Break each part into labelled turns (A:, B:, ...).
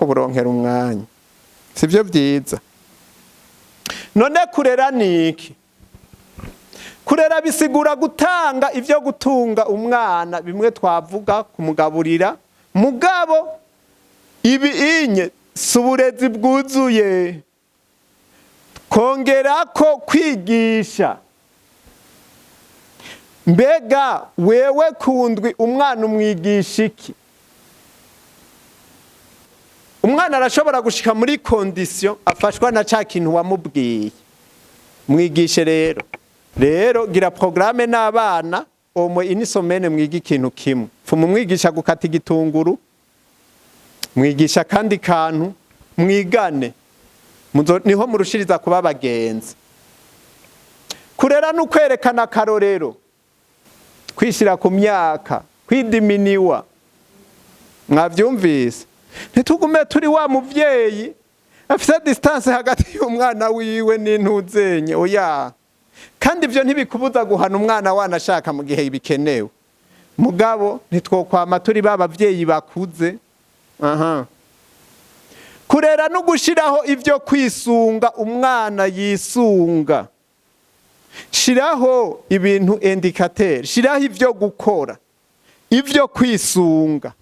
A: kuburonkera umwanya sivyo byiza. None kurera niki? Kurera bisigura gutanga ivyo gutunga umwana, bimwe twavuga kumugaburira, mugabo ibi inye suburezi bwuzuye, kongerako kwigisha. Mbega wewe kundwi umwana umwigisha iki? Umwana arashobora gushika muri condition afashwa na ca kintu wamubwiye. Mwigishe rero gira programme n'abana omwe inisomene mwiga ikintu kimwe. Fuma mwigisha gukata igitunguru, mwigisha kandi kantu, mwigane. Niho murushiriza kuba abagenzi. Kurera n'ukwerekana karorero, kwishira ku myaka, kwidiminiwa. Mwavyumvise? Ntitugume turi wa muvyeyi afise distance hagati y'umwana wiwe n'intuzenye, oya. Kandi ivyo ntibikubuza guhana umwana wanashaka mu gihe bikenewe. Mugabo ntitwokwama turi babavyeyi bakuze. Kurera no gushiraho ivyo kwisunga umwana yisunga. Shiraho ibintu indicateur, shiraho ivyo gukora, ivyo kwisunga.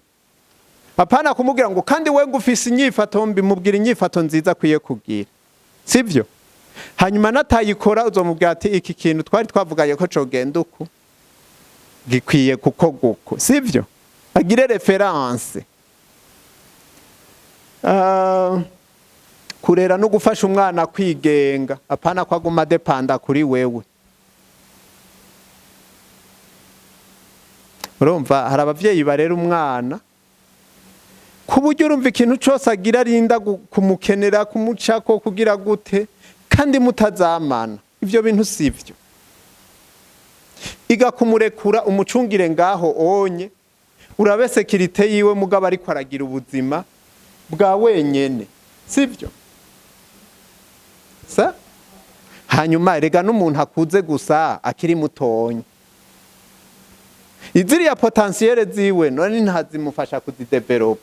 A: Apana kumubwira ngo kandi we ngufise inyifato mbi, mubwira inyifato nziza kwiye kugira. Sivyo? Hanyuma natayikora uzomubwira ati iki kintu twari twavugaye ko cogenda uku gikwiye kuko guko. Sivyo? Agire reference. Kurera no gufasha umwana kwigenga, apana kwa guma depanda kuri wewe. Urumva hari abavyeyi barera umwana kuburyo urumva ikintu cyose agira rinda kumukenera, kumucako, kugira gute kandi mutazamana. Ivyo bintu sivyo. Iga kumurekura umucungire ngaho onye, urabe sekirite yiwe mugabo ariko aragira ubuzima bwa wenyene. Sivyo? Sa? Hanyuma rega n'umuntu akuze gusa akiri mutonyi. Iziriya potentiel ziwe none ntazimufasha kuzidevelop.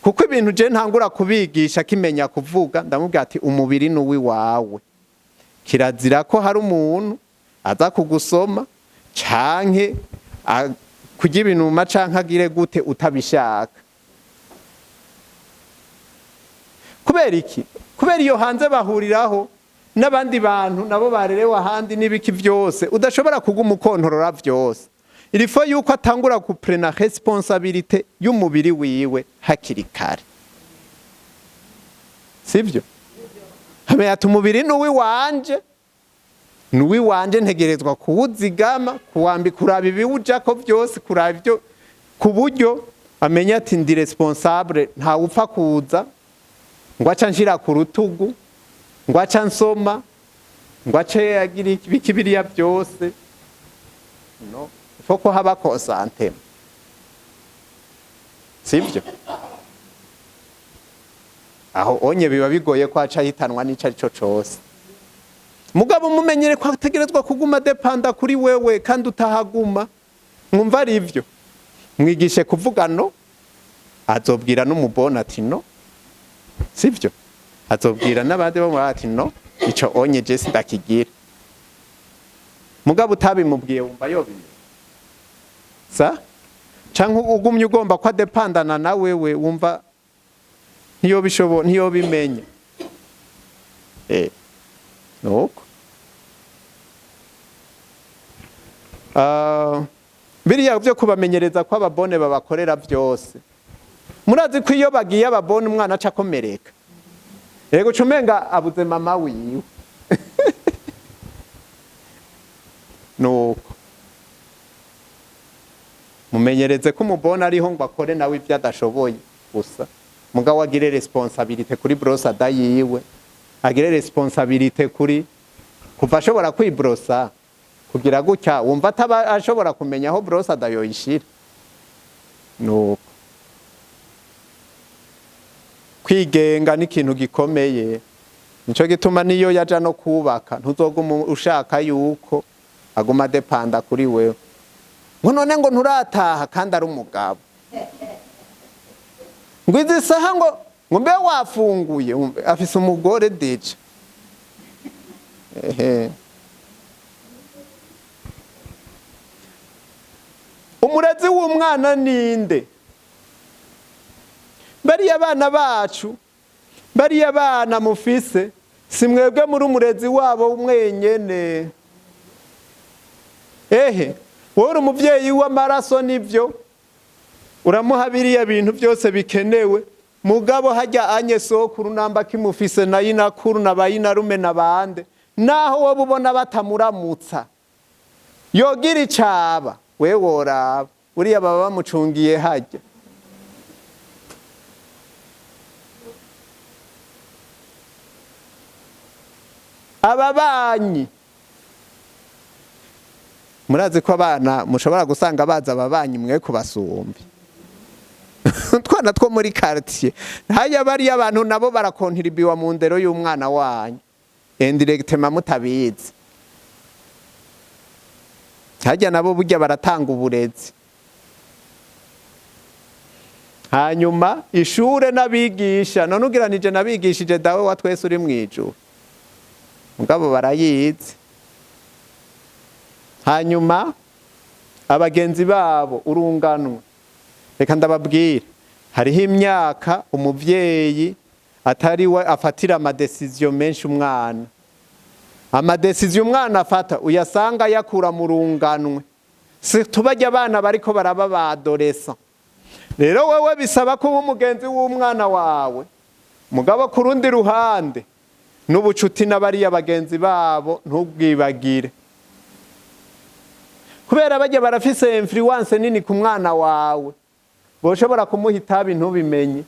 A: Kuko ibintu je ntangura kubigisha kimenya kuvuga, ndamubwira ati umubiri n'uwi wawe. Kirazira ko hari umuntu aza kugusoma canke kugira ibintu mu macanke agire gute utabishaka. Kubera iki? Kubera iyo hanze bahuriraho n'abandi bantu nabo barerewe ahandi n'ibiki vyose, udashobora kuguma ukontorora vyose. Ilifo yuko atangura kuprena responsabilité y'umubiri wiwe hakiri kare. Sivyo? Hamwe ati umubiri n'uwi wanje ntegerezwa kuwuzigama, kuwambi kuraba ibiwujako vyose, kuraba ivyo ku buryo amenya ati ndi responsable, nta upfa kuza ngo aca nshira ku rutugu, ngo aca nsoma, ngo ace agira ibikibiriya byose. No, foko haba konsante. Sivyo? Aho onye biba bigoye ko aca hitanwa n'icari cyo cyose. Mugabo mumenyere ko ategerezwa kuguma depanda kuri wewe kandi utahaguma. Mwumva ari ivyo. Mwigishe kuvuga no, azobwira n'umubona ati no. Sivyo? Azobwira n'abandi bo ati no, ico onye je sindakigira. Mugabo utabimubwiye wumva yobiye. Sa? Canke ugumye ugomba kwa depandana na wewe wumva ntiyo bimenya. Nuko. Biriya byo kubamenyereza ko ababone babakorera byose. Murazi ko iyo bagiye ababone umwana aca komereka. Yego cumenga abuze mama wiwe. Nuko. Mumenyereze ko umubona ariho ngo akore nawe ibyo adashoboye gusa. Mugabo agire responsabilité kuri brosa yiwe. Agire responsabilité kuri kuva ashobora kwibrosa kugira gutya wumva ataba ashobora kumenya aho brosa yoyishira. Nuko. Kwigenga ni ikintu gikomeye. Nico gituma niyo yaja no kubaka ntuzoguma ushaka yuko aguma depanda kuri wewe. None ngo nturataha kandi ari umugabo. ngo izi saha ngo mbe wafunguye, afise umugore deje. Umurezi w'umwana ninde? Bariya bana bacu, bariya bana mufise, si mwebwe muri umurezi wabo mwenyene. Wowe umuvyeyi w'amaraso nivyo, uramuha biriya bintu byose bikenewe, mugabo hajya anye sokuru namba kimufise na yinakuru na bayinarume nabande, naho wowe ubona batamuramutsa yogira icaba, we woraba uriya baba bamucungiye hajya. Ababanyi, murazi ko abana mushobora gusanga baza ababanyi mwe kubasumbi. Twana two muri quartier haya bari abantu nabo barakontribuwa mu ndero y'umwana wanyu indirectement mutabizi. Hajya nabo burya baratanga uburezi. Hanyuma ishure nabigisha, none ugiranije nabigishije dawe wa twese uri mwijuru, mugabo barayizi. Hanyuma abagenzi babo urunganwe, reka ndababwira, hariho imyaka umuvyeyi atari we afatira amadesizio menshi umwana. Amadesizio umwana afata uyasanga yakura mu runganwe, si tubajya abana bariko baraba badoresa. Rero wewe bisaba ko umugenzi w'umwana wawe, mugabo ku rundi ruhande n'ubucuti n'abariya bagenzi babo ntubwibagire, kubera bajya barafise influence nini ku mwana wawe. Boshobora kumuhita ibintu bimenye,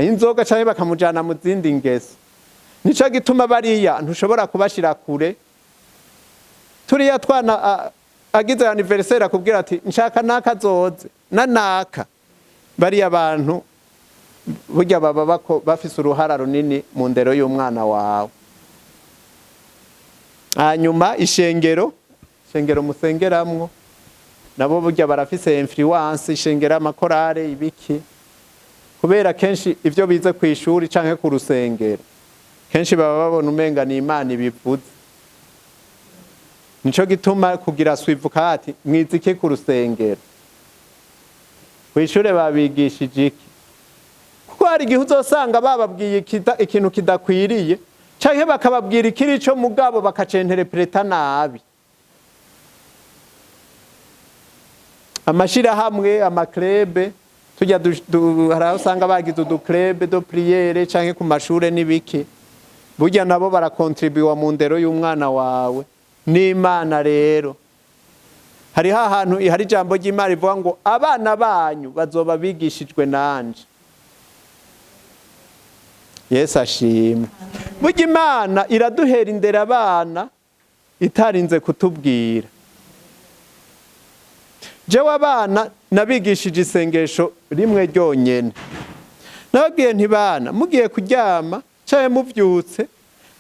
A: inzoga cyane bakamujana mu zindi ngeso. Nico gituma bariya ntushobora kubashira kure. Turiya twana agize anniversaire akubwira ati nshaka nakazoze nanaka, bariya abantu burya baba bafise uruhara runini mu ndero y'umwana wawe. Hanyuma ishengero musengeramwo nabo burya barafise influence, ishengera amakorare ibiki, kubera kenshi ivyo bize ku ishuri canke ku rusengero kenshi baba babona umenga ni Imana ibivuze. Nico gituma kugira swivuka ati mwizike ku rusengero, ku ishure babigishije iki, kuko hari igihe uzosanga bababwiye ikintu kidakwiriye canke bakababwira ikiri cyo mugabo bakacenterpreta nabi. Amashira hamwe amaklebe tujya haraho usanga bagize uduklebe do priere canke ku mashure nibiki, burya nabo barakontribuwa mu ndero y'umwana wawe n'Imana. Rero hari ahantu hari ijambo ry'Imana rivuga ngo abana banyu bazoba bigishijwe nanje. Yesu ashimwe. Burya Imana iraduhera indera abana itarinze kutubwira. Jewe abana nabigishije isengesho rimwe ryonyene. Nababwiye nti bana mugiye kuryama canke muvyutse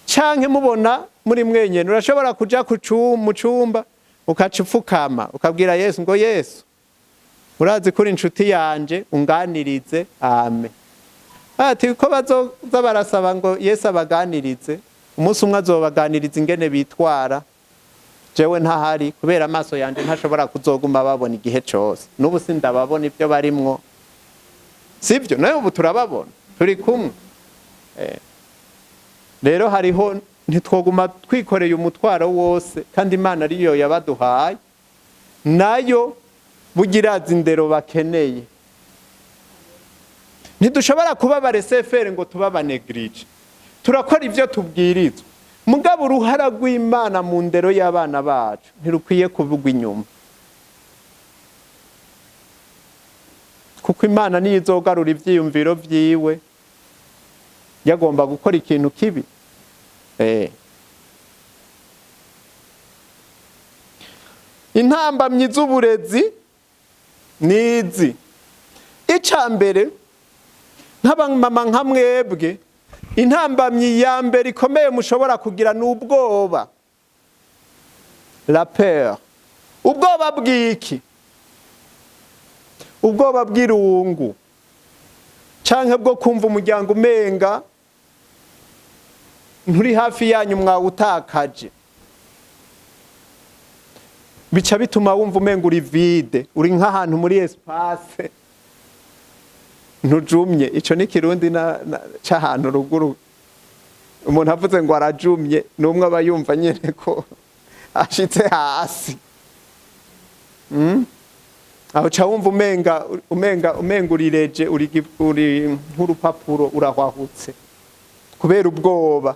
A: canke mubona muri mwenyene, urashobora kuja mu cumba ukacupfukama ukabwira Yesu ngo Yesu urazi kuri inshuti yanje unganirize, amen. Ati ko bazoza barasaba ngo Yesu abaganirize, umunsi umwe azobaganiriza ingene bitwara, jewe ntahari kubera amaso yanje ntashobora kuzoguma babona igihe cyose. N'ubu sindababona ibyo barimwo, sibyo? Nayo ubu turababona turi kumwe. Rero hariho ntitwoguma twikoreye umutwaro wose, kandi Imana ariyo yabaduhaye, nayo bugiraza indero bakeneye. Ntidushobora kuba baresefere ngo tuba neglige, turakora ivyo tubwirizwa, mugabo uruhara rw'Imana mu ndero y'abana bacu ntirukwiye kuvugwa inyuma, kuko Imana niyo izogarura ivyiyumviro vyiwe yagomba gukora ikintu kibi. Intambamyi z'uburezi nizi. Icambere nk'abamama nka mwebwe, intambamyi ya mbere ikomeye mushobora kugira n'ubwoba. La peur. Ubwoba bw'iki? Ubwoba bw'irungu canke bwo kumva umuryango umenga nturi hafi yanyu mwawutakaje, bica bituma wumva umenga uri vide, uri nk'ahantu muri espace ntujumye. Ico ni kirundi c'ahantu ruguru, umuntu avuze ngo arajumye n'umwe aba yumva nyene ko ashitse hasi. Aho ca wumva umenga urireje, uri nk'urupapuro urahwahutse kubera ubwoba.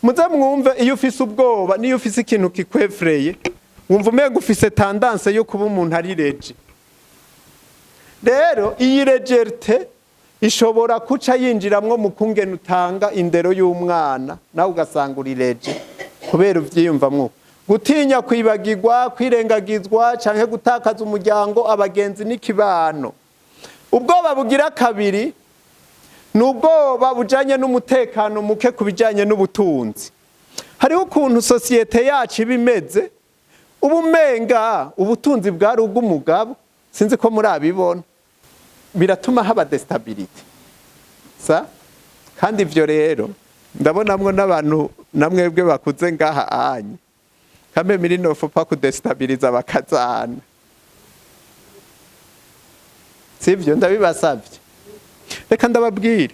A: Muze mwumve, iyo ufise ubwoba niyo ufise ikintu kikwefreye wumva umenga ufise tendance yo kuba umuntu arireje. Rero iyi légèreté ishobora kuca yinjiramwo mu kungena utanga indero y'umwana, nawe ugasanga urireje kubera uvyiyumvamwo. Gutinya kwibagirwa, kwirengagizwa canke gutakaza umuryango, abagenzi n'ikibano. Ubwoba bugira kabiri ni ubwoba bujanye n'umutekano muke kubijanye n'ubutunzi. Hariho ukuntu sosiyete yacu ibimeze, ubumenga ubutunzi bwari ubw'umugabo, sinzi ko murabibona, biratuma haba destability. Kandi ivyo rero ndabonamwo n'abantu namwebwe bakuze ngaha anye, kame miri nofupa kudestabiliza bakazana, sivyo? Ndabibasavye. Reka ndababwira,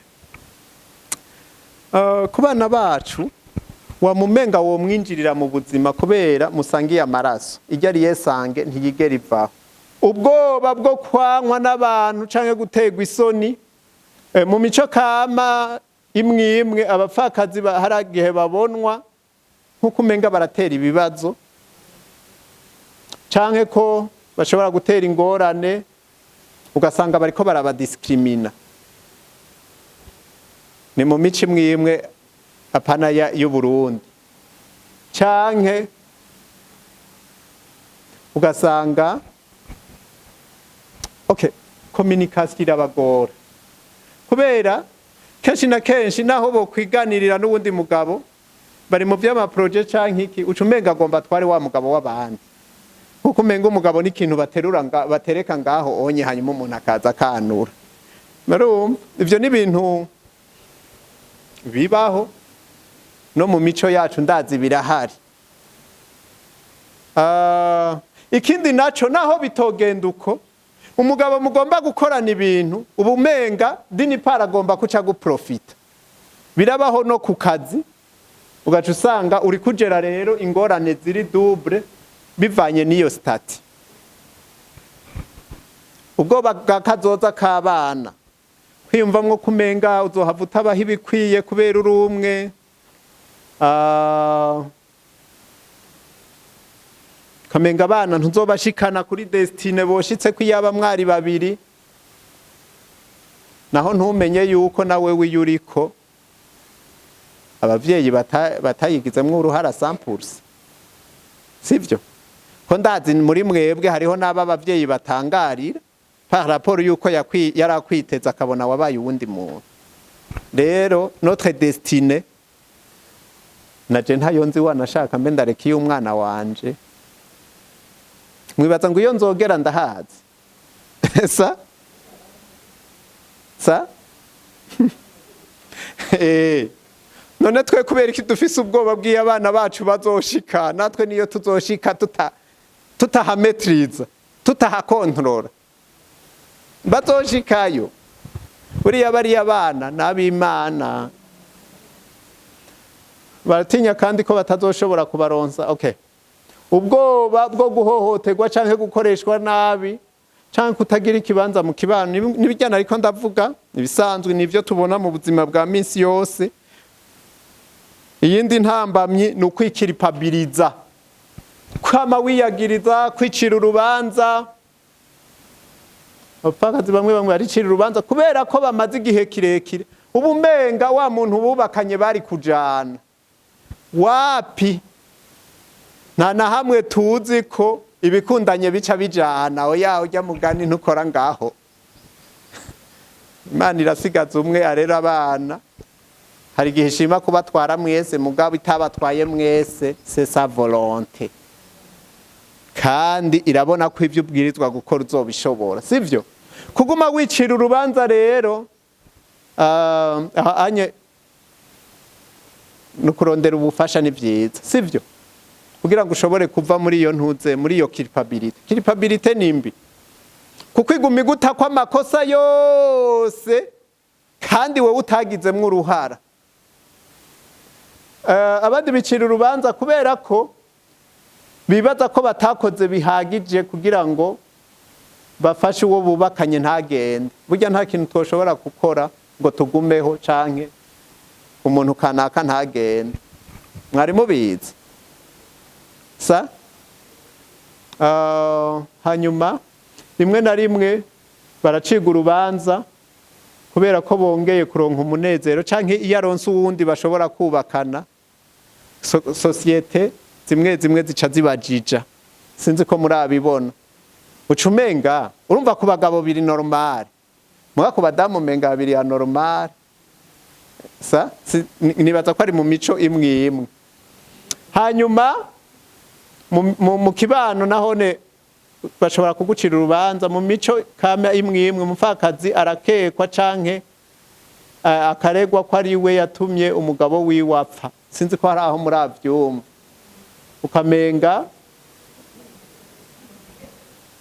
A: ku bana bacu wamumenga wo mwinjirira mu buzima kubera musangiye amaraso, iryo ari yesange ntiyigera ivaho. Ubwoba bwo kwankwa n'abantu canke gutegwa isoni, mu mico kama imwe imwe abapfakazi haragihe babonwa nkuko umenga baratera ibibazo, canke ko bashobora gutera ingorane, ugasanga bariko barabadiskrimina. Ni mu mico imwe imwe apana y'u Burundi. Canke ugasanga communication irabagora kubera kenshi na kenshi naho bo kwiganirira n'ubundi mugabo bari mu vy'amaproje canke iki, ucumenga agomba atware wa mugabo w'abandi, kuko umenga umugabo n'ikintu batereka ngaho onye, hanyuma umuntu akaza kanura. Marumva ivyo ni ibintu bibaho no mu mico yacu, ndazi birahari. Ikindi naco, naho bitogenda uko, umugabo mugomba gukorana ibintu, ubumenga dini para agomba kuca guprofita. Birabaho no ku kazi, ugaca usanga uri kugera rero ingorane ziri double bivanye n'iyo stati. Ubwoba bwa kazoza k'abana, kwiyumvamwo kumenga uzohava utabaho ibikwiye kubera uri umwe, kamenga abana ntuzobashikana kuri destine boshitse ko iyaba mwari babiri, naho ntumenye yuko nawe wiyuriko abavyeyi batayigizemwo uruhara 100%, sivyo? Ko ndazi muri mwebwe hariho n'aba abavyeyi batangarira par rapport yuko yarakwiteza akabona wabaye uwundi muntu. Rero notre destine naje ntayo nzi wanashaka mbe ndareka iyo umwana wanje, mwibaza ngo iyo nzogera ndahazi sa none twe kubera iki dufise ubwoba bw'iyo abana bacu bazoshika, natwe niyo tuzoshika tutahametriza, tutahakontorora, bazoshikayo. Buriya bariya abana n'abimana baratinya kandi ko batazoshobora kubaronsa. Ubwoba bwo guhohoterwa canke gukoreshwa nabi canke kutagira ikibanza mu kibano nibijyana, ariko ndavuga ibisanzwe nivyo tubona mu buzima bwa minsi yose. Iyindi ntambamyi ni ukwikiripabiliza, kwama wiyagiriza, kwicira urubanza. Abapfakazi bamwe baricira urubanza kubera ko bamaze igihe kirekire, ubumenga wa muntu bubakanye bari kujana wapi, nta na hamwe tuzi ko ibikundanye bica bijana. Oya, ujya mugani ntukora ngaho. Imana irasigaza umwe arera abana, hari igihe ishima kubatwara mwese, mugabo itabatwaye mwese c'est sa volonté, kandi irabona ko ivyo ubwirizwa gukora uzobishobora, sivyo? Kuguma wicira urubanza rero anye nukurondera ubufasha ni byiza sivyo kugira ngo ushobore kuva muri iyo ntuze muri iyo culpability nimbi kuko igumi guta kwa makosa yose kandi wowe utagizemwe uruhara abandi bicira urubanza kubera ko bibaza ko batakoze bihagije kugira ngo bafashe uwo bubakanye ntagende burya nta kintu twoshobora gukora ngo tugumeho canke umuntu kanaka ntagende mwari mubizi sa hanyuma rimwe na rimwe baraciga urubanza kubera ko bongeye kuronka umunezero canke iyo aronse uwundi bashobora kubakana societe zimwe zica zibajija sinzi ko murabibona ucumenga urumva ku bagabo biri normal muga ku badamu menga biri ya normal sa nibaza ko ari mu mico imwe hanyuma mu kibano nahone bashobora kugucira urubanza mu mico kama imwe umupfakazi arakekwa canke akaregwa ko ari we yatumye umugabo wiwe apfa sinzi ko hari aho muravyumva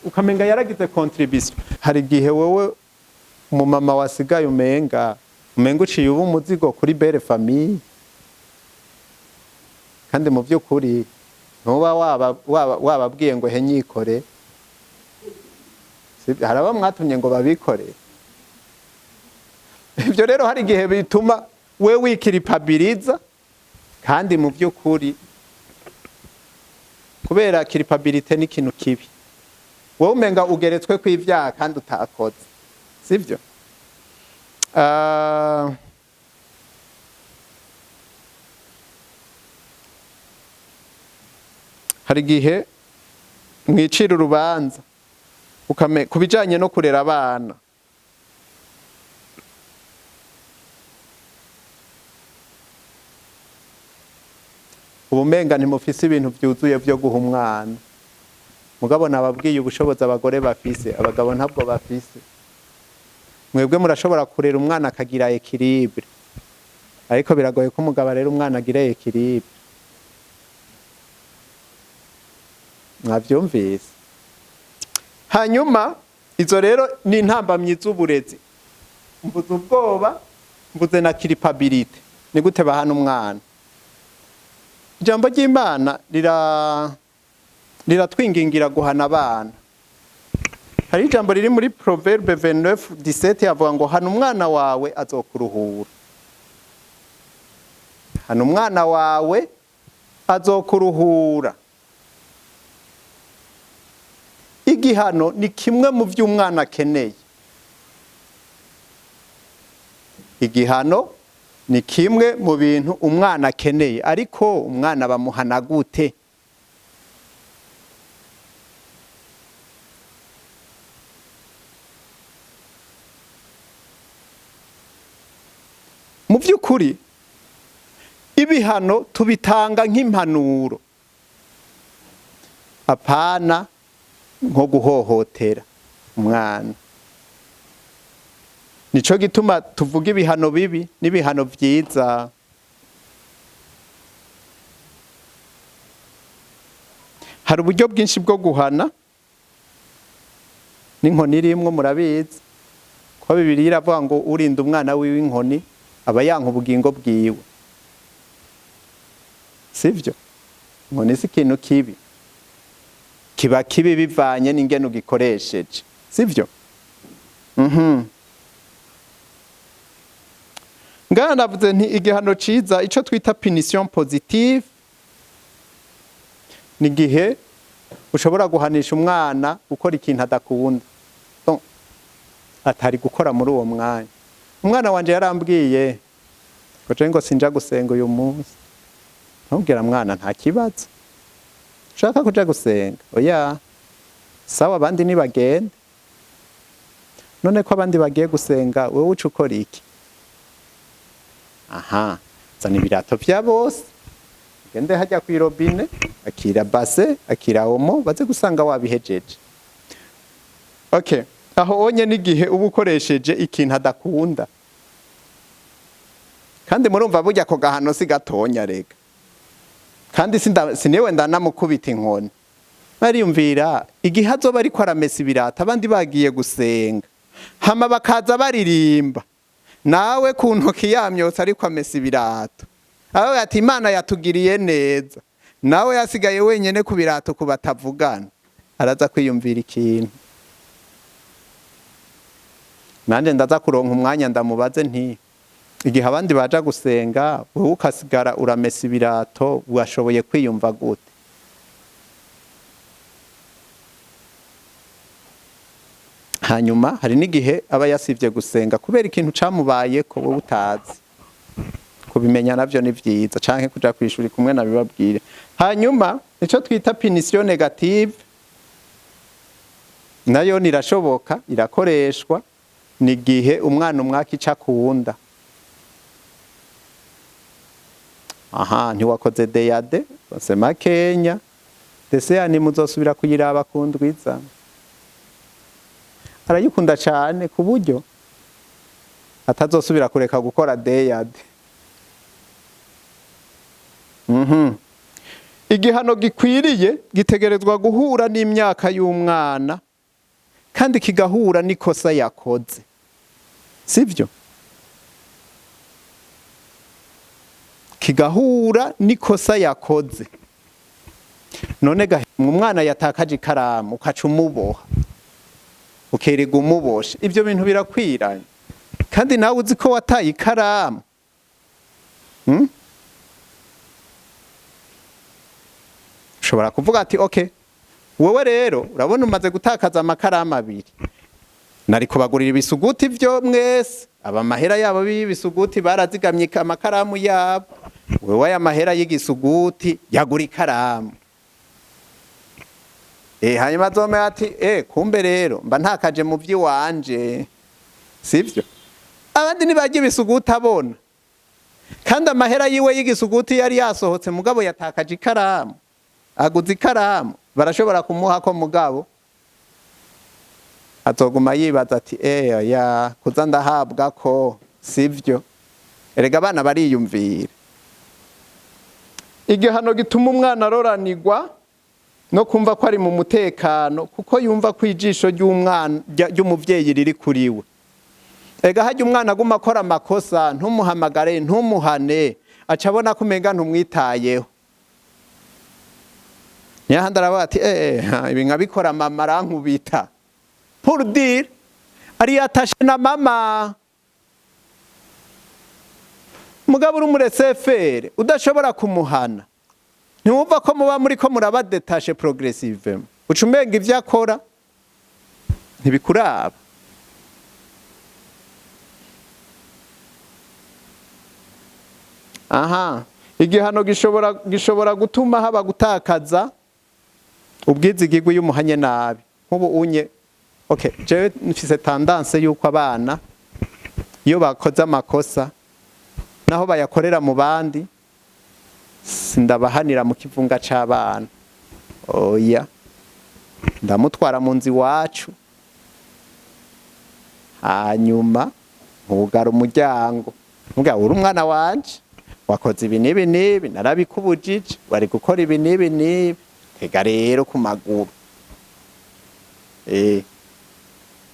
A: ukamenga yaragize contribution hari gihe wewe mu mama wasigaye umenga uciye ubu umuzigo kuri belle famille kandi mu by'ukuri ntuba wababwiye ngo he nyikore hari abo mwatumye ngo babikore ibyo rero hari igihe bituma we wikiripabiliza kandi mu by'ukuri kubera kiripabilite ni ikintu kibi wowe umenga ugeretswe kw'ivyaha kandi utakoze sivyo hari igihe mwicira urubanza kubijanye no kurera abana ubumenga ntimufise ibintu vyuzuye vyo guha umwana mugabo nababwiye ubushobozi abagore bafise abagabo ntabwo bafise mwebwe murashobora kurera umwana akagira equilibre ariko biragoye ko umugabo rero umwana agira equilibre mwavyumvise hanyuma izo rero ni intambamyi z'uburezi mbuze ubwoba mbuze na culpability ni gute bahana umwana ijambo ry'Imana riratwingingira guhana abana hari ijambo riri muri Proverbe 29:17 yavuga ngo hana umwana wawe azokuruhura hana umwana wawe azokuruhura igihano ni kimwe mu vy'umwana akeneye igihano ni kimwe mu bintu umwana akeneye ariko umwana bamuhana gute mu by'ukuri ibihano tubitanga nk'impanuro apana nko guhohotera umwana nico gituma tuvuga ibihano bibi n'ibihano vyiza hari uburyo bwinshi bwo guhana n'inkoni irimwo murabizi ko Bibiliya iravuga ngo urinda umwana wiwe inkoni aba yanka ubugingo bwiwe sivyo inkoni si ikintu kibi kiba kibi bivanye n'ingene ugikoresheje sivyo ngaha navuze nti igihano ciza ico twita punition positive ni gihe ushobora guhanisha umwana gukora ikintu adakunda atari gukora muri uwo mwanya umwana wanje yarambwiye ngo sinja gusenga uyu munsi ntubwira mwana nta kibazo ushaka kuja gusenga oya sawa abandi nibagende none ko abandi bagiye gusenga wewe uca ukora iki aha zana ibirato vya bose gende hajya ku irobine akira base akira omo baze gusanga wabihejeje okay aho onye n'igihe uba ukoresheje ikintu adakunda kandi murumva burya ko gahano si gatonya rega, kandi sinewe ndanamukubita inkoni. Bariyumvira igihe azoba ariko aramesa ibirata abandi bagiye gusenga, hama bakaza baririmba, nawe ku ntoki yamyotse ariko amesa ibirato, aho ati Imana yatugiriye neza, nawe yasigaye wenyene ku birato ku batavugana, araza kwiyumvira ikintu. Nanje ndaza kuronka umwanya ndamubaze nti igihe abandi baja gusenga wowe ukasigara uramesa ibirato, washoboye kwiyumva gute? Hanyuma hari n'igihe aba yasivye gusenga kubera ikintu camubaye ko wowe utazi. Kubimenya navyo ni vyiza, canke kuja kwishuri kumwe nabibabwire. Hanyuma ico twita punition negative nayo nirashoboka, irakoreshwa, ni gihe umwana umwaka ica akunda. Aha, ntiwakoze deyade basema Kenya ndetse yani muzosubira kuyiraba kundwiza. Arayikunda cyane ku buryo atazosubira kureka gukora deyade. Igihano gikwiriye gitegerezwa guhura n'imyaka y'umwana kandi kigahura n'ikosa yakoze, sivyo? Kigahura n'ikosa yakoze. None umwana yatakaje ikaramu ukaca umuboha, ukerega umuboshe, ibyo bintu birakwiranye. Kandi nawe uzi ko wataye ikaramu, ushobora kuvuga ati okay, wowe rero urabona umaze gutakaza amakaramu abiri, nari kubagurira ibisuguti byo mwese, aba mahera yabo b'ibisuguti barazigamye amakaramu yabo, wewe aya mahera y'igisuguti yagura ikaramu. Hanyuma azome ati kumbe rero mba ntakaje mu by'iwanje, sivyo? Abandi nibagiye ibisuguti abona, kandi amahera yiwe y'igisuguti yari yasohotse, mugabo yatakaje ikaramu, aguze ikaramu, barashobora kumuha ko mugabo atoguma yibaza ati ya kuza ndahabwa ko, sivyo? Erega abana bariyumvira. Igihano gituma umwana aroranirwa no kumva ko ari mu mutekano, kuko yumva ko ijisho ry'umwana ry'umuvyeyi riri kuriwe. Ega hajya umwana aguma akora amakosa, ntumuhamagare, ntumuhane, acabona kumenga ntumwitayeho. Nyahandi aravuga ati ibi nkabikora mama arankubita. Pour dire ari atashe na mama. Mugabo uri umuresefere udashobora kumuhana, ntiwumva ko muba muri ko muraba detashe progressivement, ucumenga ivyo akora ntibikuraba. Aha, igihano gishobora gutuma haba gutakaza ubwizigirwe y'umuhanye nabi. Nk'ubu unye okay, je nfise tendance yuko abana iyo bakoze amakosa naho bayakorera mu bandi sindabahanira mu kivunga c'abana. Oya, ndamutwara mu nzi wacu, hanyuma nkugara umuryango, mbwa uri umwana wanje, wakoze ibi n'ibi n'ibi, narabikubujije, wari gukora ibi n'ibi n'ibi, tega rero ku maguru.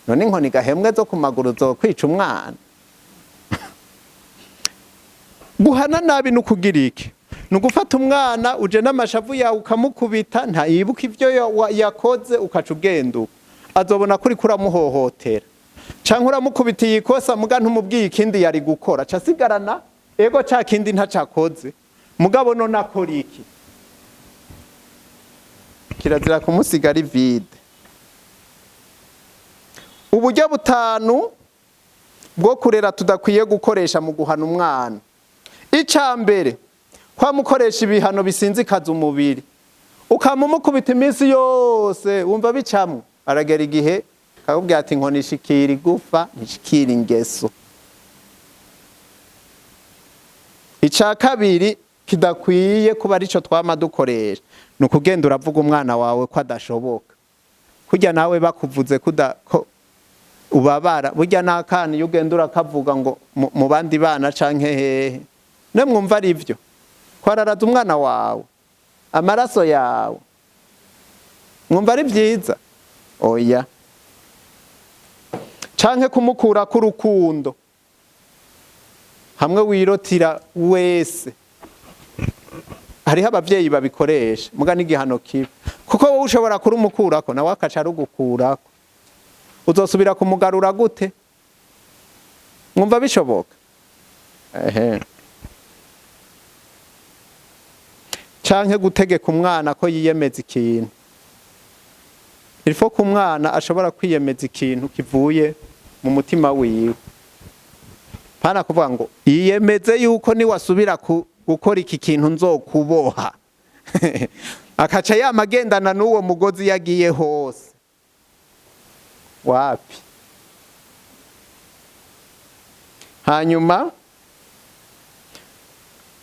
A: None inkoni gahembwe zo ku maguru zokwica umwana. Guhana nabi nukugira iki? Nugufata umwana uje n'amashavu yawe ukamukubita, ntayibuka ivyo yakoze, ukaca ugenda, azobona kuri kuramuhohotera. Canke uramukubitiye ikosa muga ntumubwiye ikindi yari gukora, casigarana ego ca kindi ntacakoze, mugabo none akora iki? Kirazira kumusigara vide. Uburyo butanu bwo kurera tudakwiye gukoresha mu guhana umwana. Icambere, kwa mukoresha ibihano bisinzikaza umubiri, ukamumukubita iminsi yose wumva bicamwe, aragera igihe akakubwira ati inkoni ishikira igufa ntishikira ingeso. Ica kabiri kidakwiye kuba arico twama dukoresha, nukugenda uravuga umwana wawe ko adashoboka, kurya nawe bakuvuze ubabara burya nakana iyo ugenda urakavuga ngo mu bandi bana canke hehe ne mwumva ari byo kwararaza umwana wawe amaraso yawe mwumva ari byiza oya canke kumukura ku rukundo hamwe wirotira wese hariho abavyeyi babikoresha muga n'igihano kibi kuko wowe ushobora kurumukurako nawe akaca rugukurako uzosubira kumugarura gute mwumva bishoboka canke gutegeka umwana ko yiyemeza ikintu ilfo ko umwana ashobora kwiyemeza ikintu kivuye mu mutima wiwe pana kuvuga ngo yiyemeze yuko ni wasubira gukora iki kintu nzokuboha akaca yamagendana n'uwo mugozi yagiye hose wapi hanyuma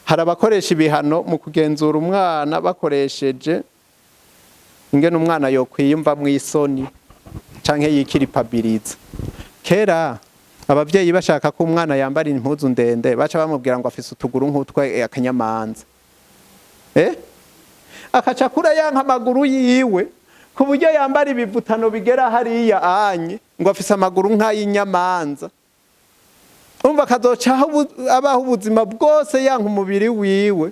A: hari abakoresha ibihano mu kugenzura umwana bakoresheje ingene umwana yokwiyumva mw'isoni canke yikiripabiliza kera abavyeyi bashaka ko umwana yambara impuzu ndende baca bamubwira ngo afise utuguru nk'utwe akanyamanza akaca kure yanka amaguru yiwe ku buryo yambara ibivutano bigera hariya anye ngo afise amaguru nk'ay'inyamanza umva kazoca abaho ubuzima bwose yanka umubiri wiwe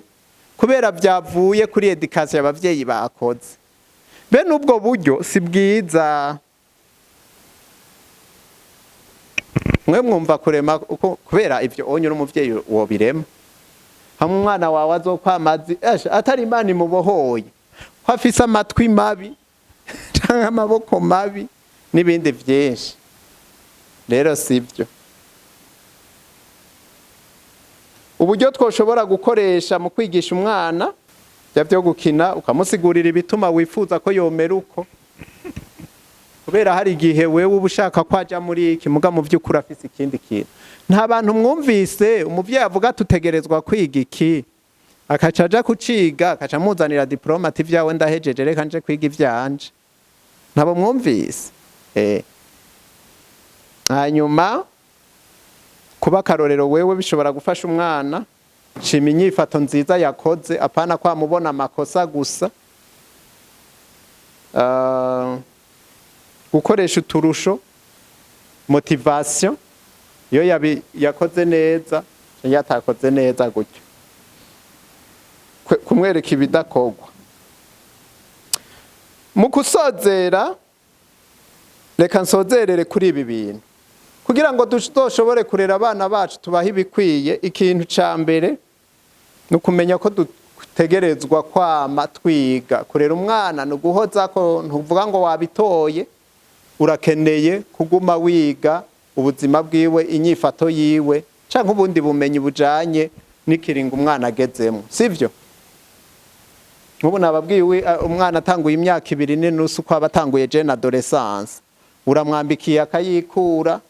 A: kubera byavuye kuri education abavyeyi bakoze bene ubwo buryo si bwiza mwe mwumva kurema kubera ivyo onye n'umuvyeyi wobirema hamwe umwana wawe azokwamazi atari imana imubohoye ko afise amatwi mabi canke amaboko mabi n'ibindi vyinshi rero sivyo uburyo twoshobora gukoresha mu kwigisha umwana byo gukina ukamusigurira ibituma wifuza ko yomera uko kubera hari igihe wewe uba ushaka kwaja muri iki muga mu vy'ukuri afise ikindi kintu nta bantu mwumvise umuvyeyi avuga tutegerezwa kwiga iki akaca aja kuciga akaca muzanira diplomate vyawe ndahejeje reka nje kwiga ivyanje ntabo mwumvise hanyuma kuba akarorero wewe bishobora gufasha umwana shima inyifato nziza yakoze apana kwa mubona amakosa gusa gukoresha uturusho motivation iyo yakoze neza yatakoze neza gutyo kumwereka ibidakogwa mu kusozera reka nsozerere kuri ibi bintu kugira ngo dushobore kurera abana bacu tubaha ibikwiye ikintu ca mbere no kumenya ko dutegerezwa kwama twiga kurera umwana no guhoza ko ntuvuga ngo wabitoye urakeneye kuguma wiga ubuzima bwiwe inyifato yiwe canke ubundi bumenyi bujanye n'ikiringo umwana agezemo sivyo ubu nababwiwe umwana atanguye imyaka 2 n'inusu ko abatanguye jeune adolescence uramwambikiye akayikura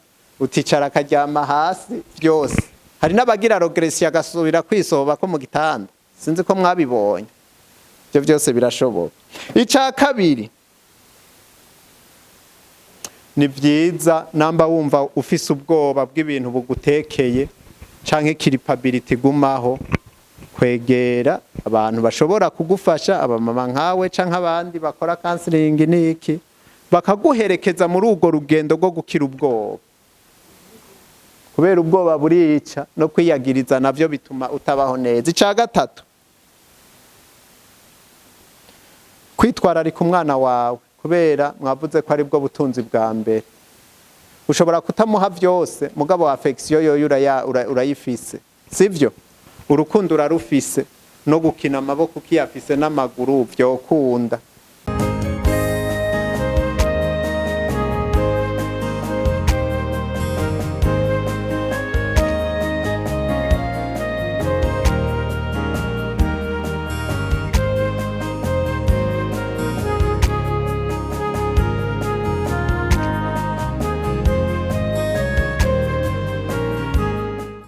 A: uticara akaryama hasi byose hari n'abagira regression agasubira kwisoba ko mu gitanda sinzi ko mwabibonye byo byose birashoboka ica kabiri ni byiza namba wumva ufise ubwoba bw'ibintu bugutekeye canke kiripability gumaho kwegera abantu bashobora kugufasha abamama nkawe canke abandi bakora counseling niki bakaguherekeza muri urwo rugendo rwo gukira ubwoba kubera ubwoba burica no kwiyagiriza navyo bituma utabaho neza ica gatatu kwitwararika umwana wawe kubera mwavuze ko ari bwo butunzi bwa mbere ushobora kutamuha byose mugabo affection yo urayifise sivyo urukundo urarufise no gukina amaboko kiyafise n'amaguru byokunda